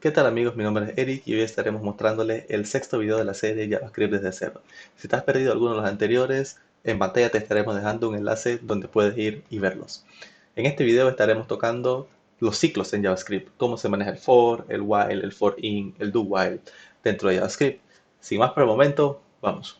¿Qué tal amigos? Mi nombre es Eric y hoy estaremos mostrándoles el sexto video de la serie JavaScript desde cero. Si te has perdido alguno de los anteriores, en pantalla te estaremos dejando un enlace donde puedes ir y verlos. En este video estaremos tocando los ciclos en JavaScript, cómo se maneja el for, el while, el for in, el do while dentro de JavaScript. Sin más por el momento, vamos.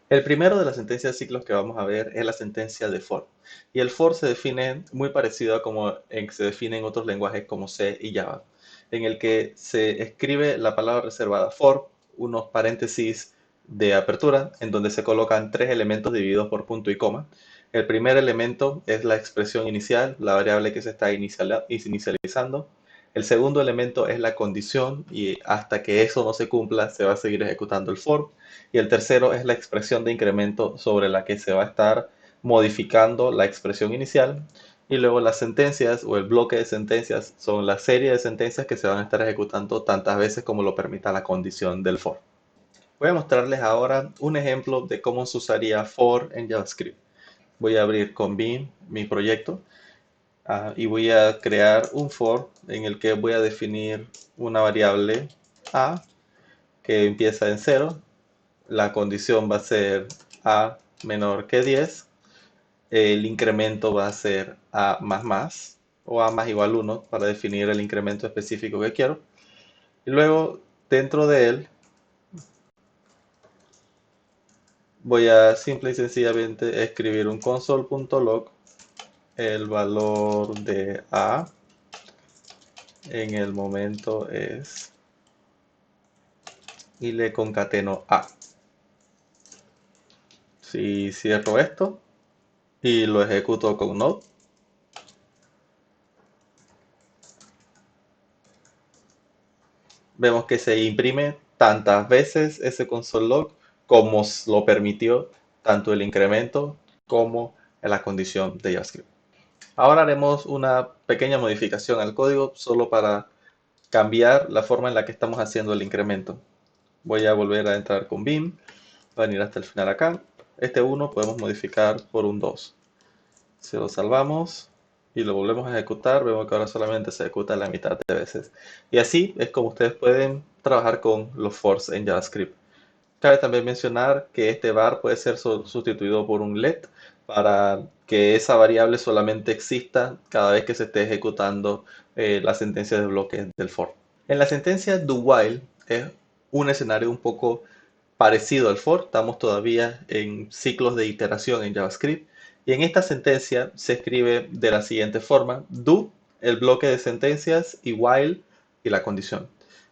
El primero de las sentencias de ciclos que vamos a ver es la sentencia de for. Y el for se define muy parecido a como se define en otros lenguajes como C y Java, en el que se escribe la palabra reservada for, unos paréntesis de apertura, en donde se colocan tres elementos divididos por punto y coma. El primer elemento es la expresión inicial, la variable que se está inicializando. El segundo elemento es la condición y hasta que eso no se cumpla se va a seguir ejecutando el for. Y el tercero es la expresión de incremento sobre la que se va a estar modificando la expresión inicial. Y luego las sentencias o el bloque de sentencias son la serie de sentencias que se van a estar ejecutando tantas veces como lo permita la condición del for. Voy a mostrarles ahora un ejemplo de cómo se usaría for en JavaScript. Voy a abrir con Vim mi proyecto y voy a crear un for en el que voy a definir una variable a que empieza en 0. La condición va a ser a menor que 10. El incremento va a ser a más o a más igual 1 para definir el incremento específico que quiero. Y luego dentro de él voy a simple y sencillamente escribir un console.log el valor de a en el momento es y le concateno a. Si cierro esto y lo ejecuto con Node, vemos que se imprime tantas veces ese console log como lo permitió tanto el incremento como la condición de JavaScript. Ahora haremos una pequeña modificación al código solo para cambiar la forma en la que estamos haciendo el incremento. Voy a volver a entrar con Vim, va a venir hasta el final acá. Este 1 podemos modificar por un 2. Si lo salvamos y lo volvemos a ejecutar, vemos que ahora solamente se ejecuta la mitad de veces. Y así es como ustedes pueden trabajar con los fors en JavaScript. Cabe también mencionar que este var puede ser sustituido por un let para que esa variable solamente exista cada vez que se esté ejecutando la sentencia de bloque del for. En la sentencia do while es un escenario un poco parecido al for, estamos todavía en ciclos de iteración en JavaScript y en esta sentencia se escribe de la siguiente forma: do, el bloque de sentencias, y while y la condición.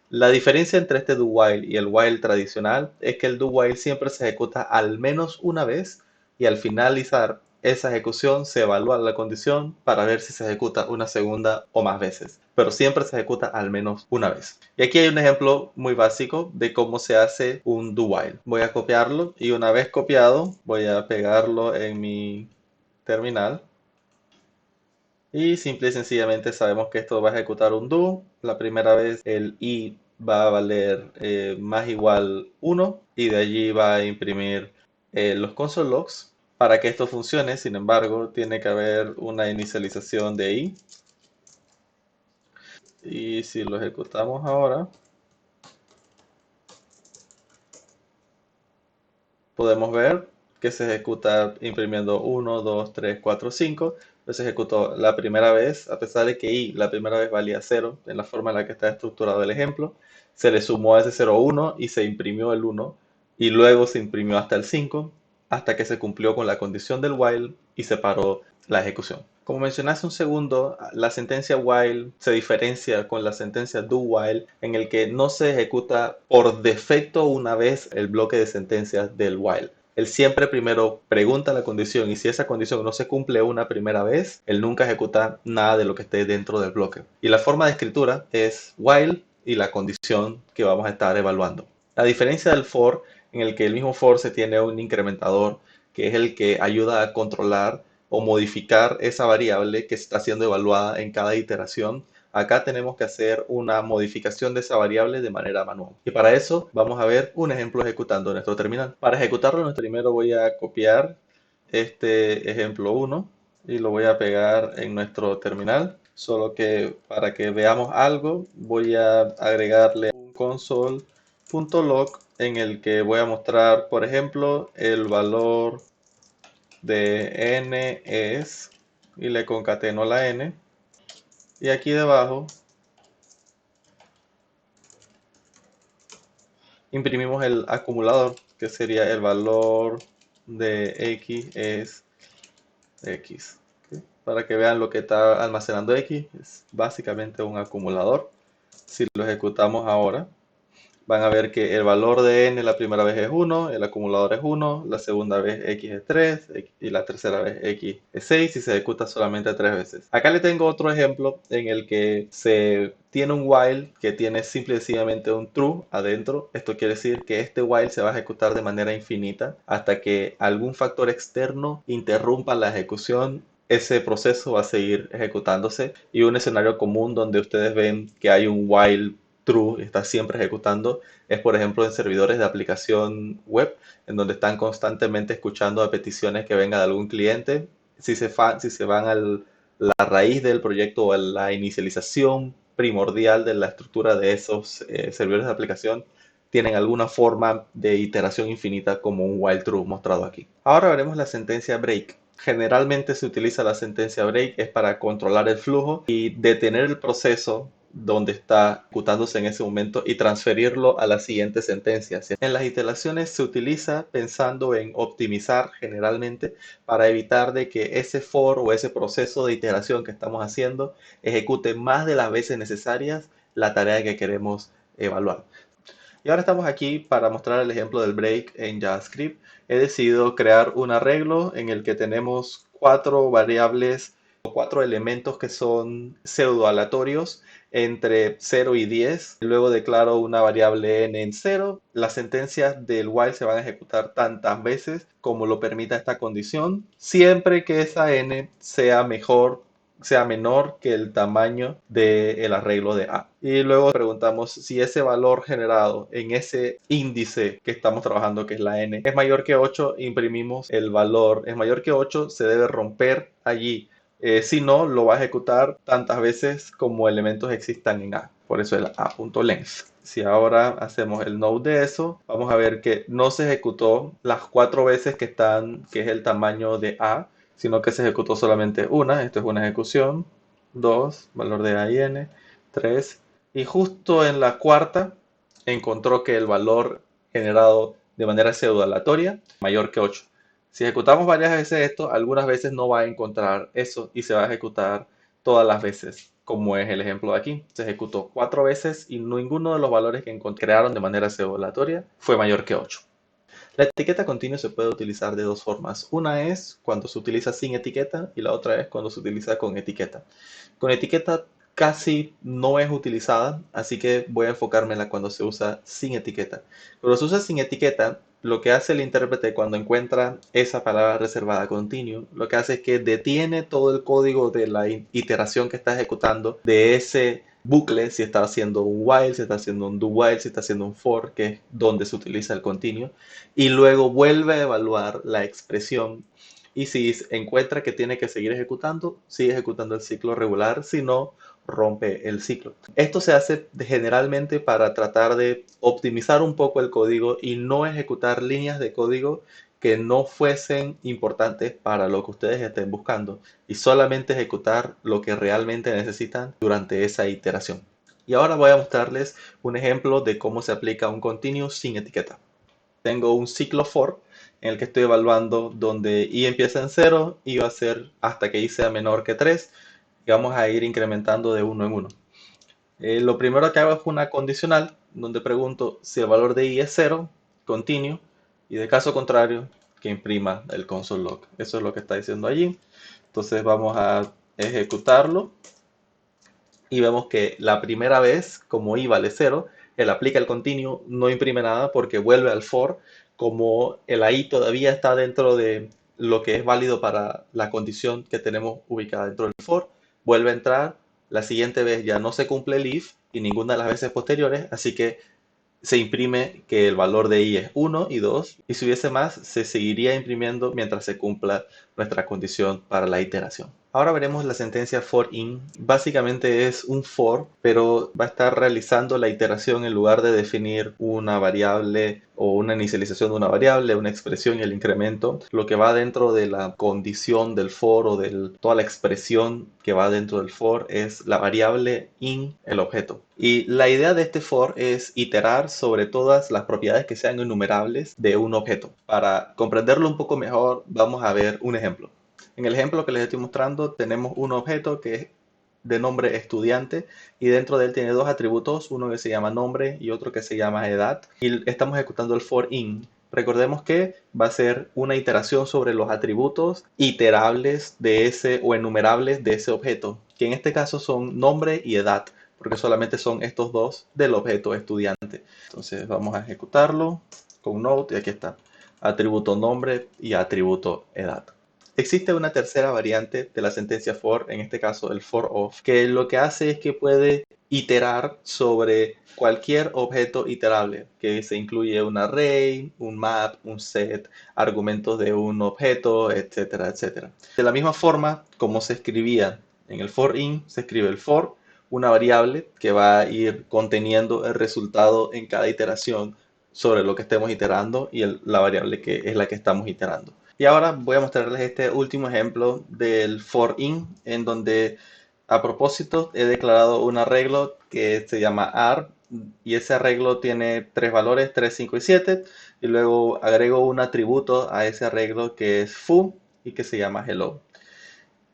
La diferencia entre este do while y el while tradicional es que el do while siempre se ejecuta al menos una vez y al finalizar esa ejecución se evalúa la condición para ver si se ejecuta una segunda o más veces, pero siempre se ejecuta al menos una vez. Y aquí hay un ejemplo muy básico de cómo se hace un do while. Voy a copiarlo y una vez copiado voy a pegarlo en mi terminal. Y simple y sencillamente sabemos que esto va a ejecutar un do. La primera vez el i va a valer más igual 1 y de allí va a imprimir los console logs. Para que esto funcione, sin embargo, tiene que haber una inicialización de i. Y si lo ejecutamos ahora, podemos ver que se ejecuta imprimiendo 1, 2, 3, 4, 5. Entonces se ejecutó la primera vez, a pesar de que i la primera vez valía 0, en la forma en la que está estructurado el ejemplo. Se le sumó a ese 0, 1 y se imprimió el 1. Y luego se imprimió hasta el 5, hasta que se cumplió con la condición del while y se paró la ejecución. Como mencioné hace un segundo, la sentencia while se diferencia con la sentencia do while en el que no se ejecuta por defecto una vez el bloque de sentencias del while. Él siempre primero pregunta la condición y si esa condición no se cumple una primera vez, él nunca ejecuta nada de lo que esté dentro del bloque. Y la forma de escritura es while y la condición que vamos a estar evaluando. La diferencia del for, en el que el mismo for se tiene un incrementador, que es el que ayuda a controlar o modificar esa variable que está siendo evaluada en cada iteración. Acá tenemos que hacer una modificación de esa variable de manera manual. Y para eso vamos a ver un ejemplo ejecutando nuestro terminal. Para ejecutarlo, primero voy a copiar este ejemplo 1 y lo voy a pegar en nuestro terminal. Solo que para que veamos algo, voy a agregarle un console.log en el que voy a mostrar, por ejemplo, el valor de n es, y le concateno la n. Y aquí debajo imprimimos el acumulador, que sería el valor de x es x. ¿Ok? Para que vean lo que está almacenando x, es básicamente un acumulador. Si lo ejecutamos ahora, van a ver que el valor de n la primera vez es 1, el acumulador es 1, la segunda vez x es 3 y la tercera vez x es 6 y se ejecuta solamente 3 veces. Acá le tengo otro ejemplo en el que se tiene un while que tiene simple y sencillamente un true adentro. Esto quiere decir que este while se va a ejecutar de manera infinita hasta que algún factor externo interrumpa la ejecución. Ese proceso va a seguir ejecutándose, y un escenario común donde ustedes ven que hay un while true, está siempre ejecutando, es por ejemplo en servidores de aplicación web, en donde están constantemente escuchando a peticiones que vengan de algún cliente. Si se van a la raíz del proyecto o a la inicialización primordial de la estructura de esos servidores de aplicación, tienen alguna forma de iteración infinita como un while true mostrado aquí. Ahora veremos la sentencia break. Generalmente se utiliza la sentencia break es para controlar el flujo y detener el proceso donde está ejecutándose en ese momento y transferirlo a la siguiente sentencia. En las iteraciones se utiliza pensando en optimizar generalmente para evitar de que ese for o ese proceso de iteración que estamos haciendo ejecute más de las veces necesarias la tarea que queremos evaluar. Y ahora estamos aquí para mostrar el ejemplo del break en JavaScript. He decidido crear un arreglo en el que tenemos 4 variables o 4 elementos que son pseudo aleatorios entre 0 y 10. Luego declaro una variable n en 0. Las sentencias del while se van a ejecutar tantas veces como lo permita esta condición, siempre que esa n sea menor que el tamaño del arreglo de A. Y luego preguntamos si ese valor generado en ese índice que estamos trabajando, que es la n, es mayor que 8, imprimimos el valor es mayor que 8, se debe romper allí. Si no, lo va a ejecutar tantas veces como elementos existan en A. Por eso el a.length. Si ahora hacemos el node de eso, vamos a ver que no se ejecutó las 4 veces que es el tamaño de A, sino que se ejecutó solamente una. Esto es una ejecución. 2, valor de A y N. 3. Y justo en la cuarta encontró que el valor generado de manera pseudo aleatoria mayor que 8. Si ejecutamos varias veces esto, algunas veces no va a encontrar eso y se va a ejecutar todas las veces, como es el ejemplo de aquí. Se ejecutó 4 veces y ninguno de los valores que crearon de manera pseudo aleatoria fue mayor que 8. La etiqueta continua se puede utilizar de dos formas. Una es cuando se utiliza sin etiqueta y la otra es cuando se utiliza con etiqueta. Con etiqueta casi no es utilizada, así que voy a enfocarme en la cuando se usa sin etiqueta. Cuando se usa sin etiqueta, lo que hace el intérprete cuando encuentra esa palabra reservada continue, lo que hace es que detiene todo el código de la iteración que está ejecutando de ese bucle, si está haciendo un while, si está haciendo un do while, si está haciendo un for, que es donde se utiliza el continuo, y luego vuelve a evaluar la expresión, y si encuentra que tiene que seguir ejecutando, sigue ejecutando el ciclo regular, si no, rompe el ciclo. Esto se hace generalmente para tratar de optimizar un poco el código y no ejecutar líneas de código que no fuesen importantes para lo que ustedes estén buscando, y solamente ejecutar lo que realmente necesitan durante esa iteración. Y ahora voy a mostrarles un ejemplo de cómo se aplica un continuous sin etiqueta. Tengo un ciclo for en el que estoy evaluando donde i empieza en 0 y va a ser hasta que i sea menor que 3, y vamos a ir incrementando de uno en uno. Lo primero que hago es una condicional donde pregunto si el valor de i es 0, continuo, y de caso contrario, que imprima el console log. Eso es lo que está diciendo allí. Entonces vamos a ejecutarlo y vemos que la primera vez, como i vale 0, él aplica el continuo, no imprime nada porque vuelve al for. Como el i todavía está dentro de lo que es válido para la condición que tenemos ubicada dentro del for, vuelve a entrar. La siguiente vez ya no se cumple el if y ninguna de las veces posteriores, así que se imprime que el valor de i es 1 y 2, y si hubiese más, se seguiría imprimiendo mientras se cumpla nuestra condición para la iteración. Ahora veremos la sentencia for in. Básicamente es un for, pero va a estar realizando la iteración en lugar de definir una variable o una inicialización de una variable, una expresión y el incremento. Lo que va dentro de la condición del for o de toda la expresión que va dentro del for es la variable in el objeto. Y la idea de este for es iterar sobre todas las propiedades que sean enumerables de un objeto. Para comprenderlo un poco mejor, vamos a ver un ejemplo. En el ejemplo que les estoy mostrando tenemos un objeto que es de nombre estudiante y dentro de él tiene dos atributos, uno que se llama nombre y otro que se llama edad, y estamos ejecutando el for in. Recordemos que va a ser una iteración sobre los atributos iterables de ese o enumerables de ese objeto, que en este caso son nombre y edad, porque solamente son estos dos del objeto estudiante. Entonces vamos a ejecutarlo con node y aquí está, atributo nombre y atributo edad. Existe una tercera variante de la sentencia for, en este caso el for of, que lo que hace es que puede iterar sobre cualquier objeto iterable, que se incluye un array, un map, un set, argumentos de un objeto, etcétera, etcétera. De la misma forma como se escribía en el for in, se escribe el for, una variable que va a ir conteniendo el resultado en cada iteración sobre lo que estemos iterando y la variable que es la que estamos iterando. Y ahora voy a mostrarles este último ejemplo del for in, en donde a propósito he declarado un arreglo que se llama AR y ese arreglo tiene tres valores, 3, 5 y 7, y luego agrego un atributo a ese arreglo que es foo y que se llama hello.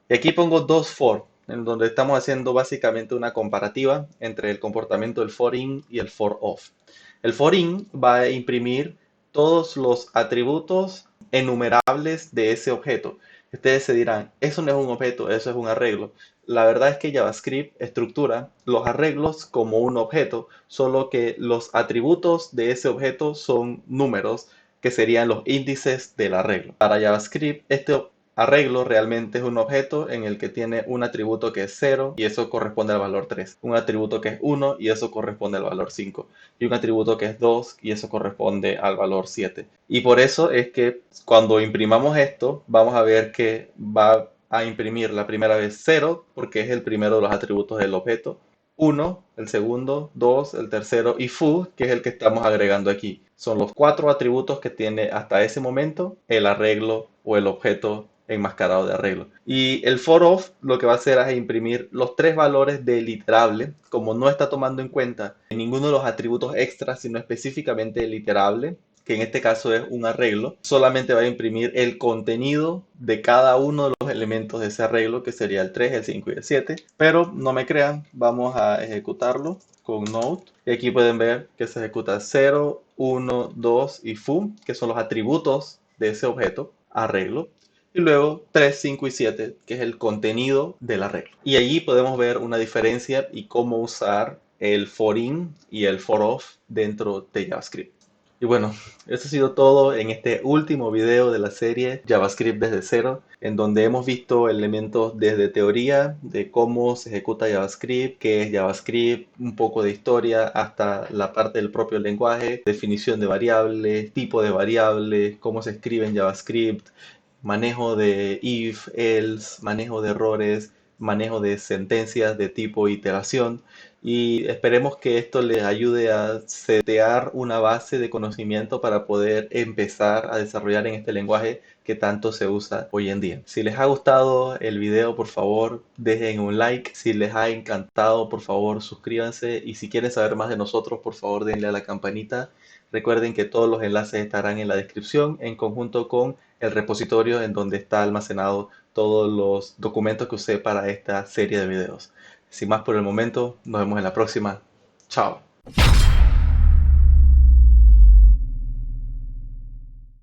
Y aquí pongo dos for, en donde estamos haciendo básicamente una comparativa entre el comportamiento del for in y el for of. El for in va a imprimir todos los atributos enumerables de ese objeto. Ustedes se dirán, eso no es un objeto, eso es un arreglo. La verdad es que JavaScript estructura los arreglos como un objeto, solo que los atributos de ese objeto son números que serían los índices del arreglo. Para JavaScript, este arreglo realmente es un objeto en el que tiene un atributo que es 0 y eso corresponde al valor 3, un atributo que es 1 y eso corresponde al valor 5 y un atributo que es 2 y eso corresponde al valor 7. Y por eso es que cuando imprimamos esto vamos a ver que va a imprimir la primera vez 0 porque es el primero de los atributos del objeto, 1, el segundo, 2, el tercero y foo, que es el que estamos agregando aquí. Son los 4 atributos que tiene hasta ese momento el arreglo o el objeto enmascarado de arreglo. Y el for of lo que va a hacer es imprimir los tres valores del iterable, como no está tomando en cuenta ninguno de los atributos extras, sino específicamente el iterable, que en este caso es un arreglo, solamente va a imprimir el contenido de cada uno de los elementos de ese arreglo, que sería el 3, el 5 y el 7. Pero no me crean, vamos a ejecutarlo con node. Y aquí pueden ver que se ejecuta 0, 1, 2 y foo, que son los atributos de ese objeto, arreglo. Y luego 3, 5 y 7, que es el contenido del arreglo. Y allí podemos ver una diferencia y cómo usar el for in y el for of dentro de JavaScript. Y bueno, eso ha sido todo en este último video de la serie JavaScript desde cero, en donde hemos visto elementos desde teoría, de cómo se ejecuta JavaScript, qué es JavaScript, un poco de historia, hasta la parte del propio lenguaje, definición de variables, tipo de variables, cómo se escribe en JavaScript, manejo de if, else, manejo de errores, manejo de sentencias de tipo iteración. Y esperemos que esto les ayude a setear una base de conocimiento para poder empezar a desarrollar en este lenguaje que tanto se usa hoy en día. Si les ha gustado el video, por favor, dejen un like. Si les ha encantado, por favor, suscríbanse. Y si quieren saber más de nosotros, por favor, denle a la campanita. Recuerden que todos los enlaces estarán en la descripción en conjunto con el repositorio en donde está almacenado todos los documentos que usé para esta serie de videos. Sin más por el momento, nos vemos en la próxima. Chao.